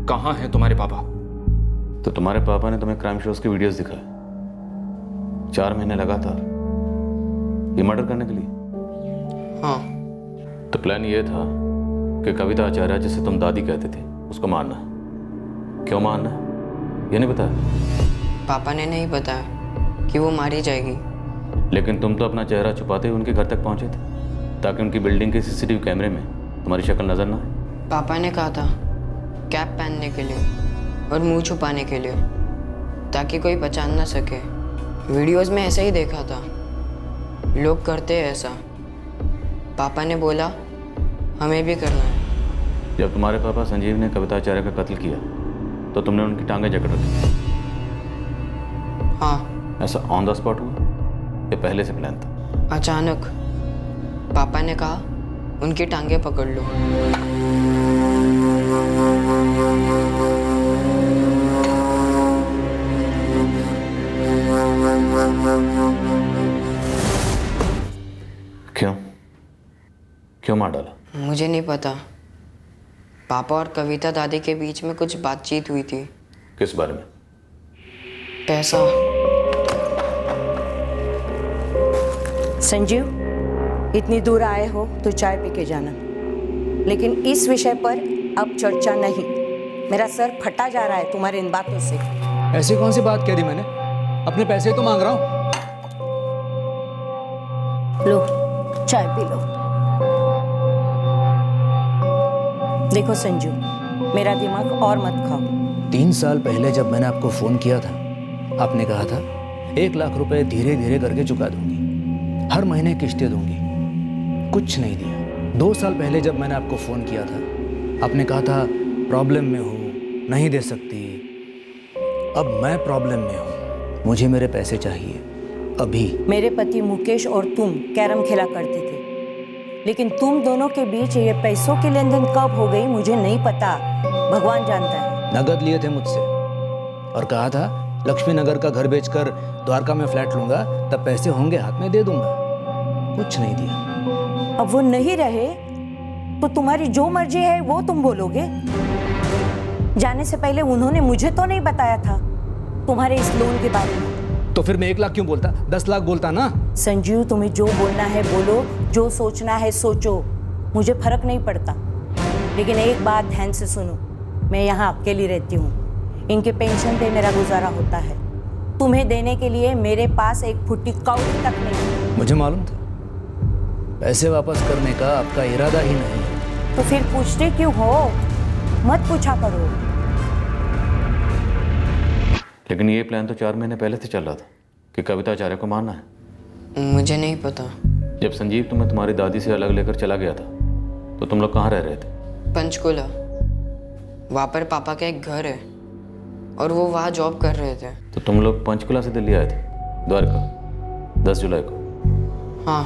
कहाँ हैं तुम्हारे पापा? तो तुम्हारे पापा ने तुम्हें क्राइम शोज की वीडियोस दिखाए 4 महीने लगातार, ये मर्डर करने के लिए? हाँ। तो प्लान ये था कि कविता आचार्य, जिसे तुम दादी कहते थे, उसको मारना है। क्यों मारना है ये नहीं बताया? पापा ने नहीं बताया कि वो मारी जाएगी। लेकिन तुम तो अपना चेहरा छुपाते हुए उनके घर तक पहुंचे थे, ताकि उनकी बिल्डिंग के सीसीटीवी कैमरे में तुम्हारी शक्ल नजर ना आए। पापा ने कहा था कैप पहनने के लिए और मुंह छुपाने के लिए, ताकि कोई पहचान ना सके। वीडियोस में ऐसा ही देखा था, लोग करते हैं ऐसा। पापा ने बोला हमें भी करना है। जब तुम्हारे पापा संजीव ने कविता आचार्य का कत्ल किया तो तुमने उनकी टांगें जकड़ रखी? हाँ। ऐसा ऑन द स्पॉट हुआ या पहले से प्लान था? अचानक पापा ने कहा उनकी टांगें पकड़ लो। क्यों मार डाला? मुझे नहीं पता। पापा और कविता दादी के बीच में कुछ बातचीत हुई थी। किस बारे में? पैसा। संजीव, इतनी दूर आए हो तो चाय पी के जाना, लेकिन इस विषय पर अब चर्चा नहीं। मेरा सर फटा जा रहा है तुम्हारे इन बातों से। ऐसी कौन सी बात कह दी मैंने? अपने पैसे तो मांग रहा हूँ। लो चाय पी लो। देखो संजू, मेरा दिमाग और मत खाओ। 3 साल पहले जब मैंने आपको फ़ोन किया था, आपने कहा था 1 लाख रुपए धीरे धीरे करके चुका दूंगी, हर महीने किस्तें दूंगी। कुछ नहीं दिया। 2 साल पहले जब मैंने आपको फ़ोन किया था, आपने कहा था प्रॉब्लम में हूँ, नहीं दे सकती। अब मैं प्रॉब्लम में हूँ, मुझे मेरे पैसे चाहिए अभी। मेरे पति मुकेश और तुम कैरम खेला करते थे, लेकिन तुम दोनों के बीच ये पैसों की लेन देन कब हो गई मुझे नहीं पता, भगवान जानता है। नगद लिए थे मुझसे और कहा था लक्ष्मी नगर का घर बेचकर द्वारका में फ्लैट लूंगा, तब पैसे होंगे हाथ में दे दूंगा। कुछ नहीं दिया। अब वो नहीं रहे तो तुम्हारी जो मर्जी है वो तुम बोलोगे। जाने से पहले उन्होंने मुझे तो नहीं बताया था तुम्हारे इस लोन के बारे में। तो फिर मैं 1 लाख क्यों बोलता? 10 लाख बोलता ना। संजीव, तुम्हें जो बोलना है बोलो, जो सोचना है सोचो, मुझे फर्क नहीं पड़ता। लेकिन एक बात ध्यान से सुनो, मैं यहाँ अकेली रहती हूँ, इनके पेंशन पे मेरा गुजारा होता है। तुम्हें देने के लिए मेरे पास एक फुट्टी कौड़ी तक नहीं। मुझे मालूम था पैसे वापस करने का आपका इरादा ही नहीं है। तो फिर पूछते क्यों हो? मत पूछा करो। लेकिन ये प्लान तो 4 महीने पहले से चल रहा था कि कविता आचार्य को मारना है। मुझे नहीं पता। जब संजीव तुम्हें तुम्हारी दादी से अलग लेकर चला गया था तो तुम लोग कहाँ रह रहे थे? पंचकुला। वहाँ पर पापा का एक घर है और वो वहाँ जॉब कर रहे थे। तो तुम लोग पंचकुला से दिल्ली आए थे द्वारका 10 जुलाई को? हाँ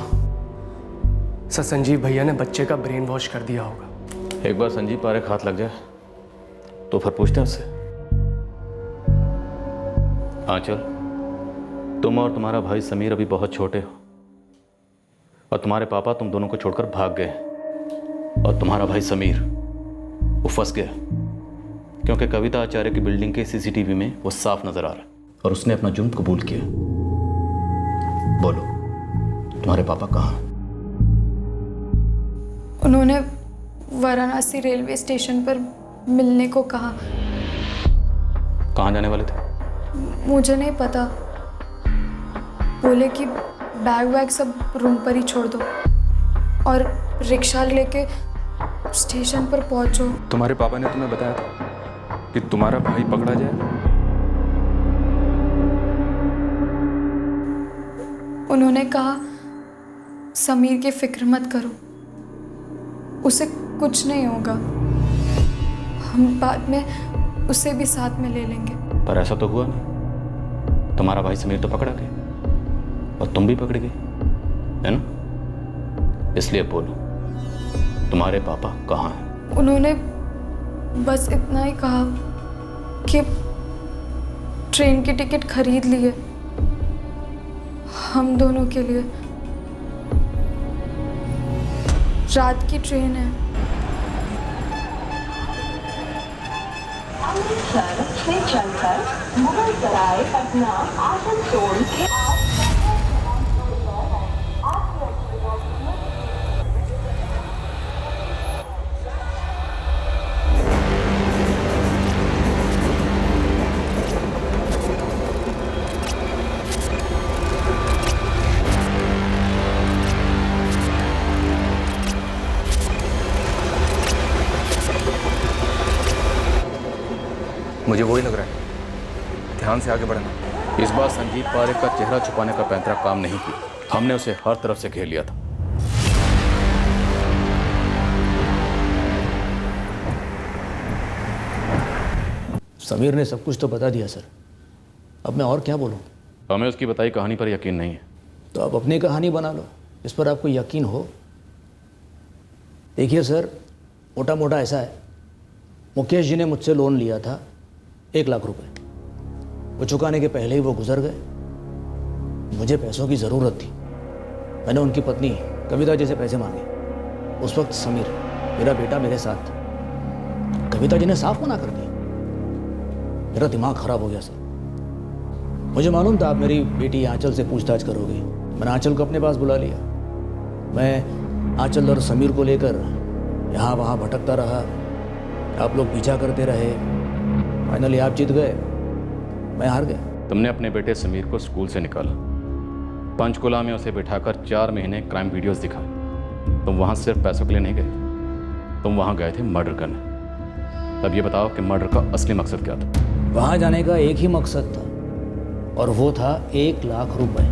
सर, संजीव भैया ने बच्चे का ब्रेन वॉश कर दिया होगा। एक बार संजीव पारेख हाथ लग जाए तो फिर पूछते हैं उससे। आंचल, तुम और तुम्हारा भाई समीर अभी बहुत छोटे हो और तुम्हारे पापा तुम दोनों को छोड़कर भाग गए और तुम्हारा भाई समीर वो फंस गया क्योंकि कविता आचार्य की बिल्डिंग के सीसीटीवी में वो साफ नजर आ रहा है और उसने अपना जुर्म कबूल किया। बोलो, तुम्हारे पापा कहाँ? उन्होंने वाराणसी रेलवे स्टेशन पर मिलने को कहा। कहाँ जाने वाले थे? मुझे नहीं पता। बोले कि बैग वैग सब रूम पर ही छोड़ दो और रिक्शा लेके स्टेशन पर पहुंचो। तुम्हारे पापा ने तुम्हें बताया था कि तुम्हारा भाई पकड़ा जाए? उन्होंने कहा समीर की फिक्र मत करो, उसे कुछ नहीं होगा, हम बाद में उसे भी साथ में ले लेंगे। पर ऐसा तो हुआ नहीं। तुम्हारा भाई समीर तो पकड़ा गया और तुम भी पकड़ गई, है ना? इसलिए बोलो, तुम्हारे पापा कहाँ हैं? उन्होंने बस इतना ही कहा कि ट्रेन की टिकट खरीद ली है हम दोनों के लिए। रात की ट्रेन है। अमृतसर से चलकर मुगल सराय, पटना, आसनसोल के मुझे वही लग रहा है। ध्यान से आगे बढ़ना। इस बार संजीव पारेख का चेहरा छुपाने का पैंतरा काम नहीं किया। हमने उसे हर तरफ से घेर लिया था। समीर ने सब कुछ तो बता दिया सर, अब मैं और क्या बोलूं? हमें उसकी बताई कहानी पर यकीन नहीं है। तो आप अपनी कहानी बना लो इस पर आपको यकीन हो। देखिए सर, मोटा मोटा ऐसा है, मुकेश जी ने मुझसे लोन लिया था 1 लाख रुपए। वो चुकाने के पहले ही वो गुजर गए। मुझे पैसों की ज़रूरत थी। मैंने उनकी पत्नी कविता जी से पैसे मांगे। उस वक्त समीर, मेरा बेटा, मेरे साथ था। कविता जी ने साफ मना कर दिया। मेरा दिमाग खराब हो गया सर। मुझे मालूम था आप मेरी बेटी आंचल से पूछताछ करोगे। मैंने आंचल को अपने पास बुला लिया। मैं आंचल और समीर को लेकर यहाँ वहाँ भटकता रहा। आप लोग पीछा करते रहे, फाइनली आप जीत गए, मैं हार गया। तुमने अपने बेटे समीर को स्कूल से निकाला, पंचकुला में उसे बिठाकर 4 महीने क्राइम वीडियोस दिखाए। तुम वहां सिर्फ पैसों के लिए नहीं गए, तुम वहां गए थे मर्डर करने। अब ये बताओ कि मर्डर का असली मकसद क्या था? वहां जाने का एक ही मकसद था, और वो था 1 लाख रुपए,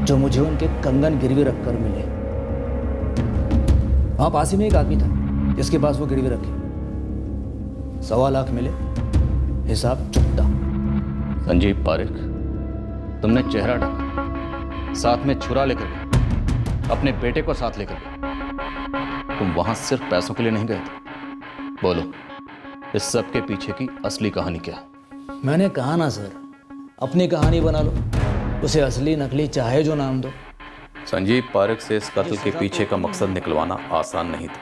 जो मुझे उनके कंगन गिरवी रखकर मिले। वहां पास ही में एक आदमी था जिसके पास वो गिरवी रखी। 1.25 लाख मिले, हिसाब चुकता। संजीव पारेख, तुमने चेहरा ढका, साथ में छुरा लेकर गए, अपने बेटे को साथ लेकर गए। तुम वहां सिर्फ पैसों के लिए नहीं गए थे। बोलो, इस सब के पीछे की असली कहानी क्या है? मैंने कहा ना सर, अपनी कहानी बना लो, उसे असली नकली चाहे जो नाम दो। संजीव पारेख से इस कत्ल के पीछे का मकसद निकलवाना आसान नहीं था,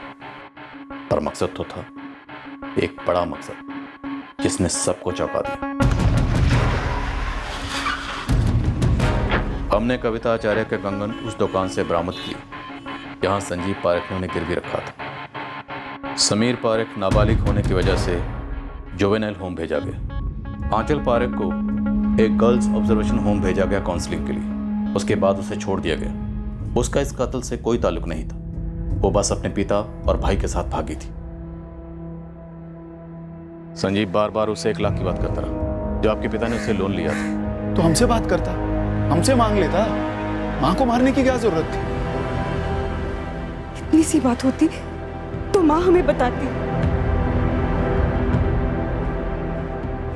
पर मकसद तो था, एक बड़ा मकसद जिसने सबको चौंका दिया। हमने कविता आचार्य के कंगन उस दुकान से बरामद किए जहां संजीव पारेख ने उन्हें गिरवी रखा था। समीर पारेख नाबालिग होने की वजह से जुवेनाइल होम भेजा गया। आंचल पारेख को एक गर्ल्स ऑब्जर्वेशन होम भेजा गया काउंसलिंग के लिए। उसके बाद उसे छोड़ दिया गया। उसका इस कत्ल से कोई ताल्लुक नहीं था, वो बस अपने पिता और भाई के साथ भागी थी। संजीव बार बार उसे 1 लाख की बात करता रहा, जो आपके पिता ने उससे लोन लिया था। तो हमसे बात करता, हमसे मांग लेता, मां को मारने की क्या जरूरत थी? इतनी सी बात होती तो माँ हमें बताती।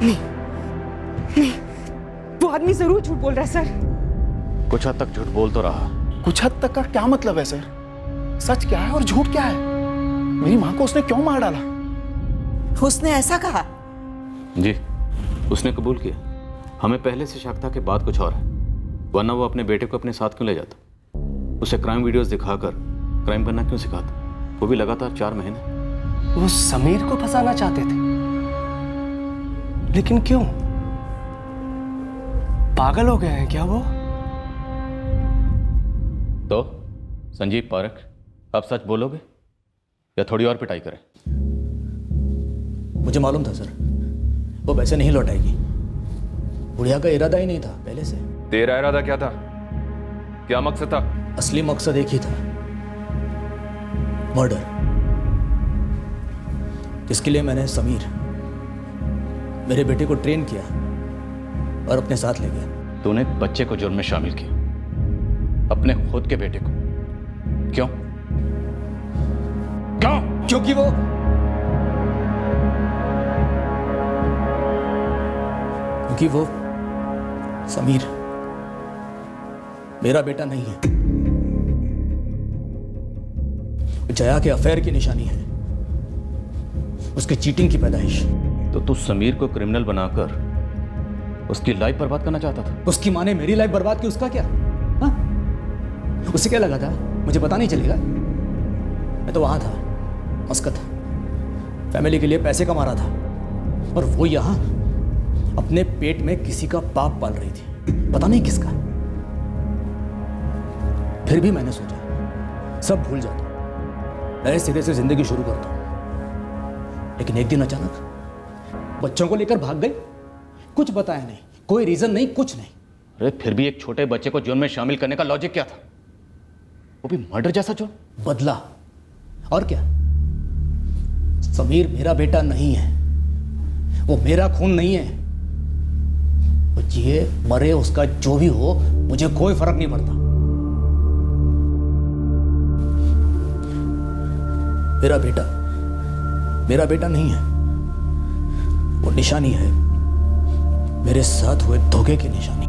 नहीं, वो आदमी जरूर झूठ बोल रहा है सर। कुछ हद तक झूठ बोल तो रहा। कुछ हद तक का क्या मतलब है सर? सच क्या है और झूठ क्या है? मेरी माँ को उसने क्यों मार डाला? उसने ऐसा कहा? जी, उसने कबूल किया। हमें पहले से शक था कि बात कुछ और है, वरना वो अपने बेटे को अपने साथ क्यों ले जाता? उसे क्राइम वीडियोस दिखाकर क्राइम करना क्यों सिखाता? वो भी लगातार 4 महीने। वो समीर को फंसाना चाहते थे, लेकिन क्यों? पागल हो गए हैं क्या वो? तो संजीव पारेख, अब सच बोलोगे या थोड़ी और पिटाई करें? मुझे मालूम था सर, वो पैसे नहीं लौटाएगी। बुढ़िया का इरादा ही नहीं था पहले से। तेरा इरादा क्या था? क्या मकसद था? असली मकसद एक ही था, मर्डर, जिसके लिए मैंने समीर, मेरे बेटे को ट्रेन किया और अपने साथ ले गया। तूने एक बच्चे को जुर्म में शामिल किया, अपने खुद के बेटे को। क्यों? क्योंकि वो समीर मेरा बेटा नहीं है, जया के अफेयर की निशानी है, उसके चीटिंग की पैदाइश। तो तू समीर को क्रिमिनल बनाकर उसकी लाइफ बर्बाद करना चाहता था? उसकी माँ ने मेरी लाइफ बर्बाद की, उसका क्या? हाँ? उसे क्या लगा था मुझे पता नहीं चलेगा? मैं तो वहां था, मस्कत, फैमिली के लिए पैसे कमा रहा था, और वो यहां अपने पेट में किसी का पाप पाल रही थी, पता नहीं किसका। फिर भी मैंने सोचा सब भूल जाता हूं, नए सिरे से जिंदगी शुरू करता हूं। लेकिन एक दिन अचानक बच्चों को लेकर भाग गई, कुछ बताया नहीं, कोई रीजन नहीं, कुछ नहीं। अरे फिर भी एक छोटे बच्चे को जुर्म में शामिल करने का लॉजिक क्या था? वो भी मर्डर जैसा जुर्म। बदला, और क्या? समीर मेरा बेटा नहीं है, वो मेरा खून नहीं है। वो जिए मरे, उसका जो भी हो, मुझे कोई फर्क नहीं पड़ता। मेरा बेटा नहीं है, वो निशानी है, मेरे साथ हुए धोखे की निशानी।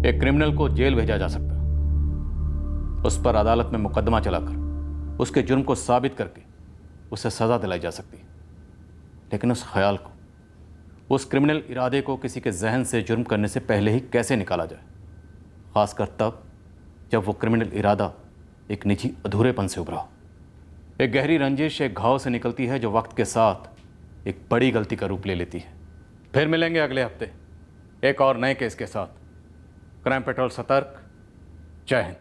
एक क्रिमिनल को जेल भेजा जा सकता है, उस पर अदालत में मुकदमा चलाकर उसके जुर्म को साबित करके उसे सजा दिलाई जा सकती है। लेकिन उस ख्याल को, उस क्रिमिनल इरादे को किसी के जहन से जुर्म करने से पहले ही कैसे निकाला जाए, खासकर तब जब वो क्रिमिनल इरादा एक निजी अधूरेपन से उभरा हो। एक गहरी रंजिश एक घाव से निकलती है जो वक्त के साथ एक बड़ी गलती का रूप ले लेती है। फिर मिलेंगे अगले हफ्ते एक और नए केस के साथ क्राइम पेट्रोल सतर्क। जय हिंद।